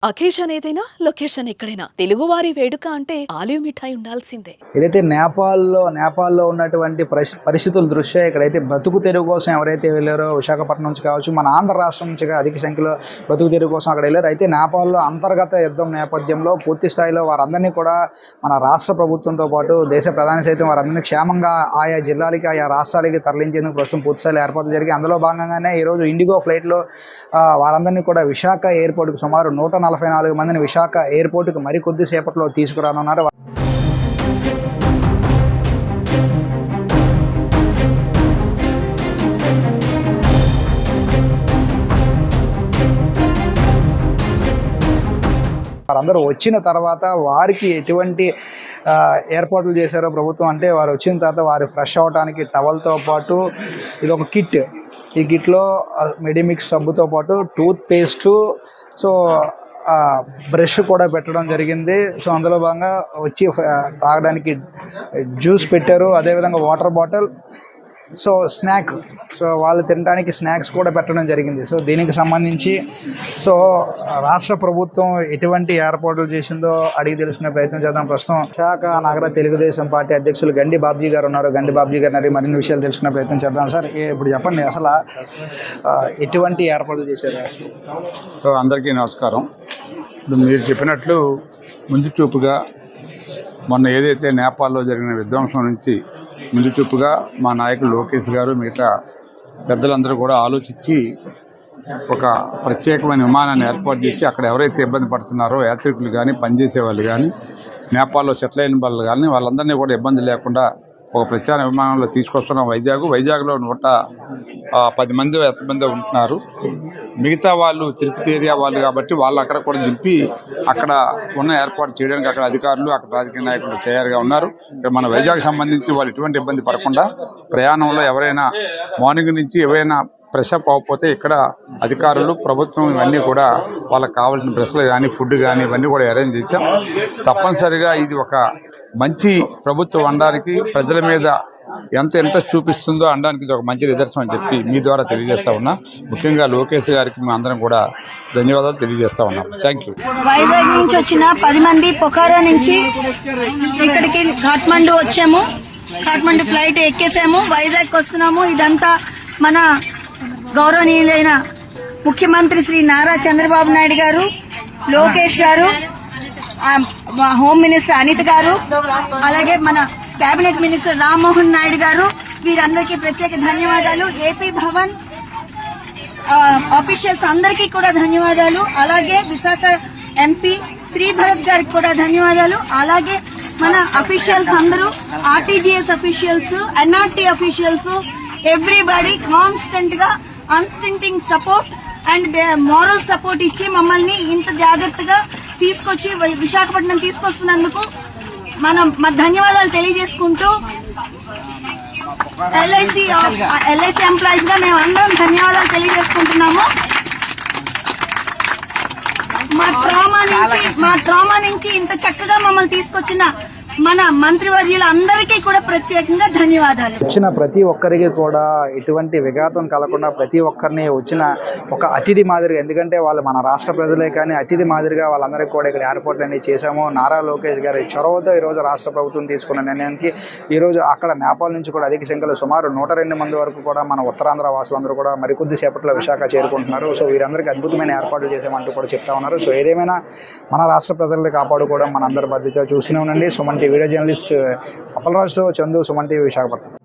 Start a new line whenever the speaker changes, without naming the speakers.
Occasion ఏదైనా location ఎక్కడైనా తెలుగువారి వేడుక అంటే ఆలివ్ మిఠాయి ఉండాల్సిందే.
ఏదైతే నేపాల్లో ఉన్నటువంటి పరిస్థితుల దృష్ట్యా ఇక్కడైతే బ్రతుకు తెరువు కోసం ఎవరైతే వెళ్ళారో విశాఖపట్నం నుంచి కావచ్చు, మన ఆంధ్ర రాష్ట్రం నుంచి అధిక సంఖ్యలో బ్రతుకు తెరువు కోసం అక్కడ వెళ్ళారు. అయితే నేపాల్లో అంతర్గత యుద్ధం నేపథ్యంలో పూర్తి స్థాయిలో వారందరినీ కూడా మన రాష్ట్ర ప్రభుత్వంతో పాటు దేశ ప్రధాని సైతం వారందరినీ క్షేమంగా ఆయా జిల్లాలకి ఆయా రాష్ట్రాలకి తరలించేందుకు ప్రస్తుతం పూర్తి స్థాయిలో ఏర్పాట్లు జరిగి అందులో భాగంగానే ఈరోజు ఇండిగో ఫ్లైట్లో వారందరినీ కూడా విశాఖ ఎయిర్పోర్ట్కి సుమారు 144 మందిని విశాఖ ఎయిర్పోర్ట్కి మరికొద్దిసేపట్లో తీసుకురానున్నారు. వారందరూ వచ్చిన తర్వాత వారికి ఎటువంటి ఏర్పాట్లు చేశారో ప్రభుత్వం అంటే వారు వచ్చిన తర్వాత వారు ఫ్రెష్ అవడానికి టవల్తో పాటు ఇది ఒక కిట్. ఈ కిట్లో మెడిమిక్స్ సబ్బుతో పాటు టూత్ పేస్టు, సో బ్రష్ కూడా పెట్టడం జరిగింది. సో అందులో భాగంగా వచ్చి తాగడానికి జ్యూస్ పెట్టారు, అదేవిధంగా water bottle, so snack, so వాళ్ళు తినడానికి స్నాక్స్ కూడా పెట్టడం జరిగింది. సో దీనికి సంబంధించి సో రాష్ట్ర ప్రభుత్వం ఎటువంటి ఏర్పాట్లు చేసిందో అడిగి తెలుసుకునే ప్రయత్నం చేద్దాం. ప్రస్తుతం విశాఖ నగర తెలుగుదేశం పార్టీ అధ్యక్షులు గండి బాబ్జీ గారు ఉన్నారు. గండి బాబ్జీ గారిని అడిగి మరిన్ని విషయాలు తెలుసుకునే ప్రయత్నం చేద్దాం. సార్, ఇప్పుడు చెప్పండి, అసలు ఎటువంటి ఏర్పాట్లు చేశారు?
సో అందరికీ నమస్కారం. ఇప్పుడు మీరు చెప్పినట్లు ముందు చూపుగా మొన్న ఏదైతే నేపాల్లో జరిగిన విధ్వంసం నుంచి ముందు చూపుగా మా నాయకులు లోకేష్ గారు మిగతా పెద్దలందరూ కూడా ఆలోచించి ఒక ప్రత్యేకమైన విమానాన్ని ఏర్పాటు చేసి అక్కడ ఎవరైతే ఇబ్బంది పడుతున్నారో యాత్రికులు కానీ పనిచేసే వాళ్ళు కానీ నేపాల్లో సెటిల్ అయిన వాళ్ళు కానీ వాళ్ళందరినీ కూడా ఇబ్బంది లేకుండా ఒక ప్రత్యేక విమానంలో తీసుకొస్తున్నాం. వైజాగ్లో 110 మంది 10 మంది ఉంటున్నారు. మిగతా వాళ్ళు తిరుపతి ఏరియా వాళ్ళు కాబట్టి వాళ్ళు అక్కడ కూడా దింపి అక్కడ ఉన్న ఏర్పాటు చేయడానికి అక్కడ అధికారులు అక్కడ రాజకీయ నాయకులు తయారుగా ఉన్నారు. ఇక్కడ మన వైజాగ్ సంబంధించి వాళ్ళు ఎటువంటి ఇబ్బంది పడకుండా ప్రయాణంలో ఎవరైనా మార్నింగ్ నుంచి ఎవరైనా ఫ్రెష్ అప్ అవ్వకపోతే ఇక్కడ అధికారులు ప్రభుత్వం ఇవన్నీ కూడా వాళ్ళకి కావాల్సిన డ్రెస్సులు కానీ ఫుడ్ కానీ ఇవన్నీ కూడా అరేంజ్ చేశాం. తప్పనిసరిగా ఇది ఒక మంచి ప్రభుత్వం అనడానికి ప్రజల మీద ఎంత ఇంట్రెస్ట్ చూపిస్తుందో అనడానికి ఇది ఒక మంచి నిదర్శనం అని చెప్పి మీ ద్వారా తెలియజేస్తా ఉన్నా. ముఖ్యంగా లోకేష్ గారికి మేము అందరం కూడా ధన్యవాదాలు తెలియజేస్తా ఉన్నాం. Thank you.
వైజాగ్ నుంచి వచ్చిన 10 మంది పొఖారా నుంచి ఇక్కడికి కాఠ్మండు వచ్చాము. కాఠ్మండు ఫ్లైట్ ఎక్కేసాము, వైజాగ్ వస్తున్నాము. ఇదంతా మన గౌరవనీయులైన ముఖ్యమంత్రి శ్రీ నారా చంద్రబాబు నాయుడు గారు, లోకేష్ గారు, హోమ్ మినిస్టర్ అనిత్ గారు, అలాగే మన కేబినెట్ మినిస్టర్ రామ్మోహన్ నాయుడు గారు, వీరందరికీ ప్రత్యేక ధన్యవాదాలు. ఏపీ భవన్ ఆఫీషియల్స్ అందరికీ కూడా ధన్యవాదాలు. అలాగే విశాఖ ఎంపీ శ్రీ భరత్ గారికి కూడా ధన్యవాదాలు. అలాగే మన అఫీషియల్స్ అందరూ, RTGS officials, NRT officials, everybody constant గా unstinting support and moral support ఇచ్చి మమ్మల్ని ఇంత జాగ్రత్తగా తీసుకొచ్చి విశాఖపట్నం తీసుకొస్తున్నందుకు మనం ధన్యవాదాలు తెలియజేసుకుంటూ ఎల్ఐసి ఎంప్లాయీస్ గా మేము అందరం ధన్యవాదాలు తెలియజేసుకుంటున్నాము. మా ట్రామా నుంచి ఇంత చక్కగా మమ్మల్ని తీసుకొచ్చిన మన మంత్రివర్యులు అందరికీ కూడా ప్రత్యేకంగా ధన్యవాదాలు.
వచ్చిన ప్రతి ఒక్కరికి కూడా ఎటువంటి విఘాతం కలగకుండా ప్రతి ఒక్కరిని వచ్చిన ఒక అతిథి మాదిరిగా, ఎందుకంటే వాళ్ళు మన రాష్ట్ర ప్రజలే కానీ అతిథి మాదిరిగా వాళ్ళందరికీ కూడా ఇక్కడ ఏర్పాట్లు అన్ని చేశాము. నారా లోకేష్ గారి చొరవతో ఈరోజు రాష్ట్ర ప్రభుత్వం తీసుకున్న నిర్ణయానికి ఈరోజు అక్కడ నేపాల్ నుంచి కూడా అధిక సంఖ్యలో సుమారు 102 మంది వరకు కూడా మన ఉత్తరాంధ్ర వాసులందరూ కూడా మరికొద్ది సేపట్లో విశాఖ చేరుకుంటున్నారు. సో వీరందరికీ అద్భుతమైన ఏర్పాట్లు చేసామంటూ కూడా చెప్తా ఉన్నారు. సో ఏదేమైనా మన రాష్ట్ర ప్రజల్ని కాపాడుకోవడం మన అందరి బాధ్యత. చూస్తూనే ఉండండి సుమన్ టీవీ. వీడియో జర్నలిస్ట్ అప్పలరాజుతో చందు, సుమన్ టీవీ, విశాఖపట్నం.